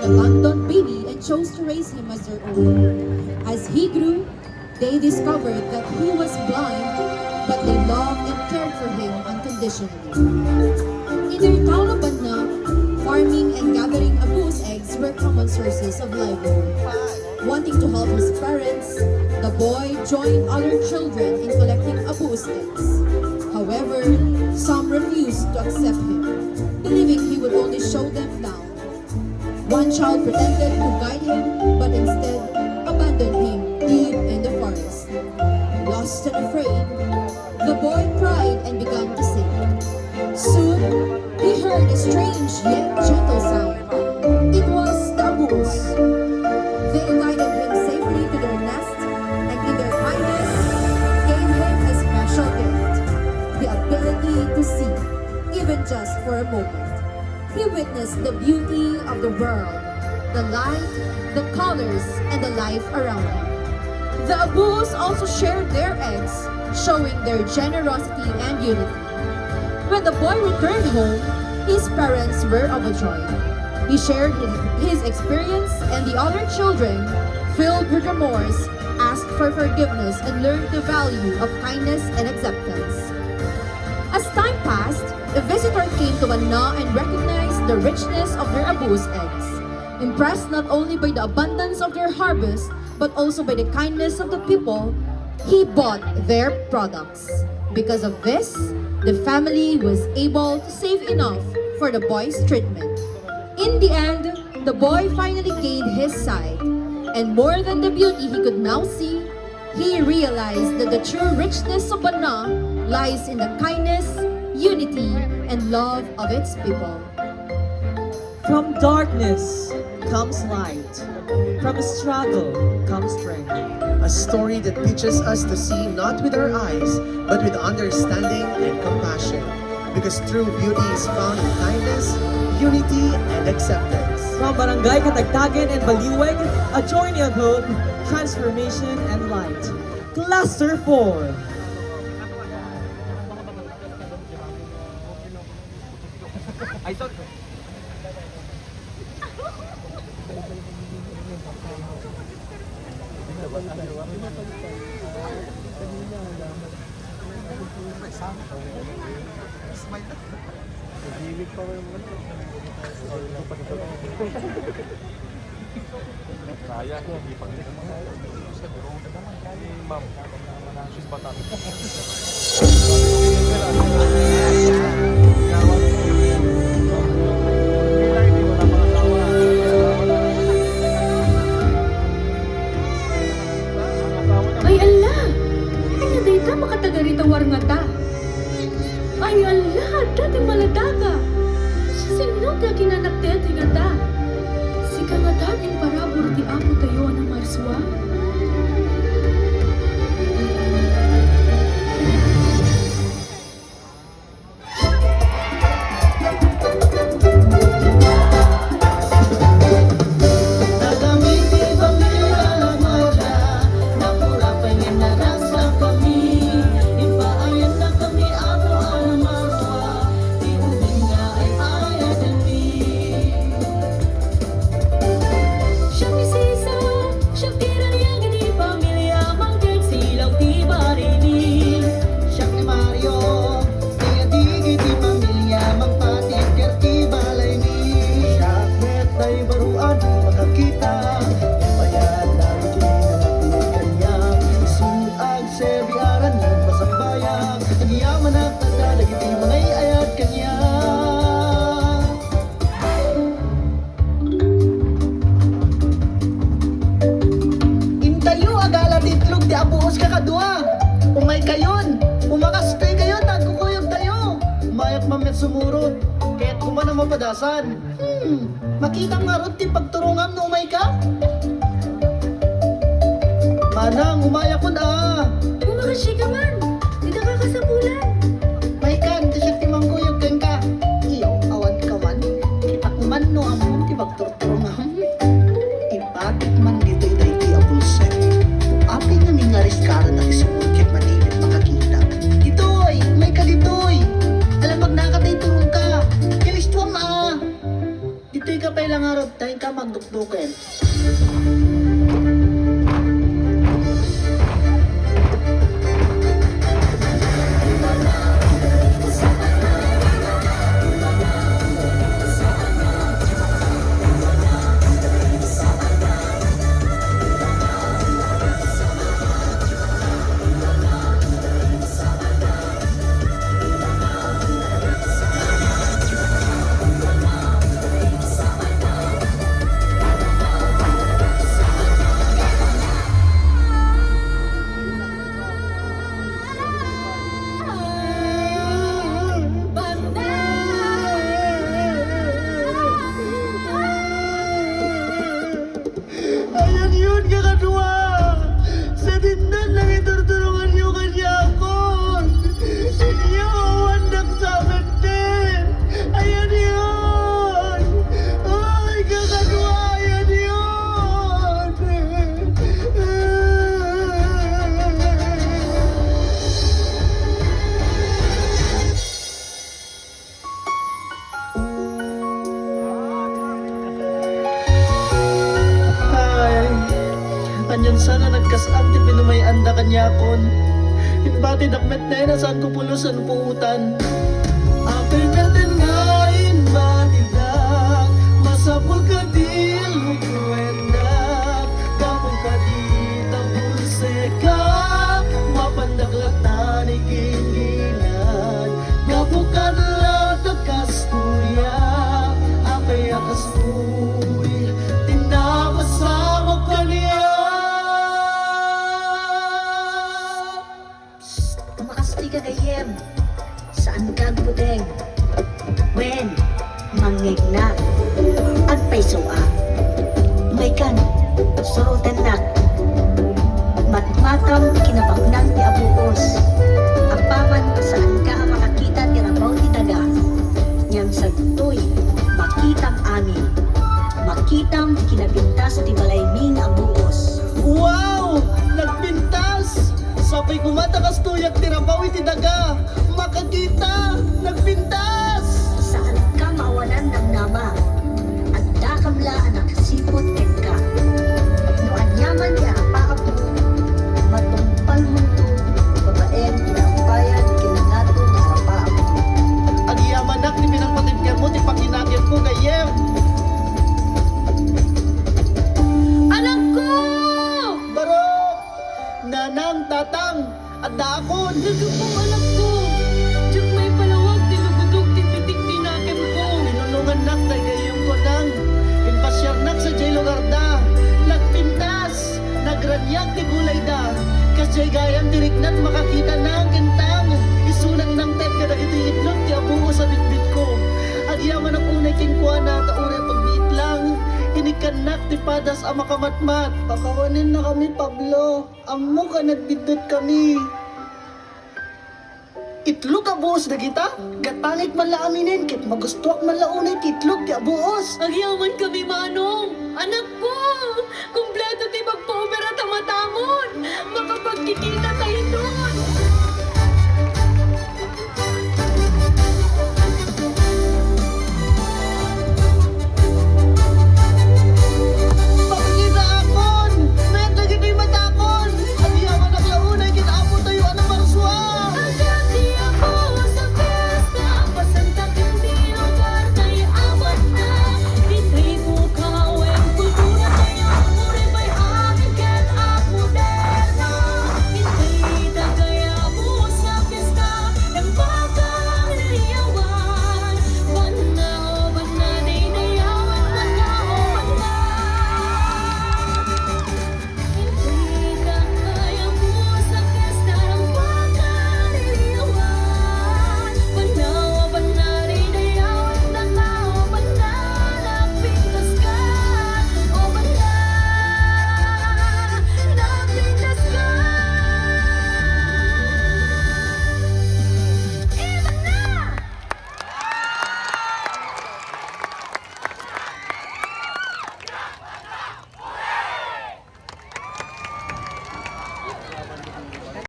abandoned baby and chose to raise him as their own. As he grew, they discovered that he was blind, but they loved and cared for him unconditionally. In their town of Banna, farming and gathering abuse eggs were common sources of livelihood. Wanting to help his parents, the boy joined other children in collecting abuse eggs. However, some refused to accept him, believing he would only show them down. One child pretended to guide him, but instead abandoned him deep in the forest. Lost and afraid, the boy cried and began to sing. Soon, he heard a strange yet gentle sound. It was the abuse. They guided him safely to their nest, and in their kindness, gave him a special gift, the ability to see, even just for a moment. He witnessed the beauty of the world, the light, the colors, and the life around him. The Abus also shared their eggs, showing their generosity and unity. When the boy returned home, his parents were overjoyed. He shared his experience, and the other children, filled with remorse, asked for forgiveness and learned the value of kindness and acceptance. As time passed, a visitor came to Banna and recognized the richness of their abus eggs. Impressed not only by the abundance of their harvest, but also by the kindness of the people, he bought their products. Because of this, the family was able to save enough for the boy's treatment. In the end, the boy finally gained his sight, and more than the beauty he could now see, he realized that the true richness of Banna lies in the kindness, unity, and love of its people. From darkness comes light. From struggle comes strength. A story that teaches us to see not with our eyes, but with understanding and compassion. Because true beauty is found in kindness, unity, and acceptance. From Barangay Katagtagan and Baliweg, a journey of hope, transformation, and light. Cluster 4. Ay ala! Ano dito makatagarita warngata? Ay ala! Dati maladaga! Sinod na kinanaktet ingata! Sika nga dating parabor di apo tayo ng marswa? Sumurot, kaya't kumana mapadasan. Makita nga ron ti pagturungam no umay ka. Manang, umaya ko na. Umakasya ka man! Di nakakasabulan! May kan, ti siya timang kuyog kan ka. Iyo, awan ka man. Ako man no among ti pagturungam. Ibagit man dito iday ti abulse. Api nga mingaris karan na isumurkit manilip makakita. Ditoy, may kalitoy. Alam pag nakatay turong ka. Kilistwang Di ka pa ilang araw tayo ka magdukdukin. Ayan yun, kakadwa! Sa dindan lang iturturungan niyo kanya ako! Inyo, awandak sa amin din! Ayan yun! Ay, kakadwa! Ayan yun! Ay, anyan sana nagkasam ti pinumay anda kanya kon. Inbati dakmet na yun saan ko pulusan puutan. Apil natin nga inbati dak, masapul ka di lukwenda. Gapong ka di tabulse ka, mapandaklatan ikinginan. Gapong ka na kastuya, apay akastuy, tinapasama ka niya. Tumakasti ka kayem. Saan ka budeng? Wen, mangig na. Agpay suwa. May kan, surutan na. Matmatam kinabaknang ti abuos. Apaman saan ka ang makakita ti rabaw ti daga. Niyang sagtoy, makitam amin. Makitam kinabintas ti balayming abuos. Wow! Nagpintas! Sabay kumatakas tuyak tirabaw iti daga. Makakita! Nagpintas! Saan ka maawanan ng nama? At dakamla anak sipot ken ka. No anyaman di arapaap mo, matumpal mo to, babaeng pinampayan kinanato na arapaap mo. Agyamanak ni pinangpatibker mo, ti pakinagyan ko kayem. Anak ko! Baro! Nanang, tatang, at daakon. Dagang po anak ko! Diyak may palawag, tinugudog, tipitik, tinakim ko. Pinulungan nak na gayong ko nang inpasyar nak sa jay lugar da. Nagpintas, nagranyag ti gulay da. Kasi gayang diriknat makakita na ang kintang. Isunang ng tet kada iti itlog ti abuo sa bitbit ko. Agyaman ang unay kingkuha na tauri pagbiit lang. Inikanak ti padas ang makamatmat. Pakawanin na kami, Pablo. Amo ka nagbidot kami. Itlog abuos na kita. Gatangit man la aminin, kit magustuak man la unay ti itlog ti abuos. Agyaman kami, Manong! Anak ko!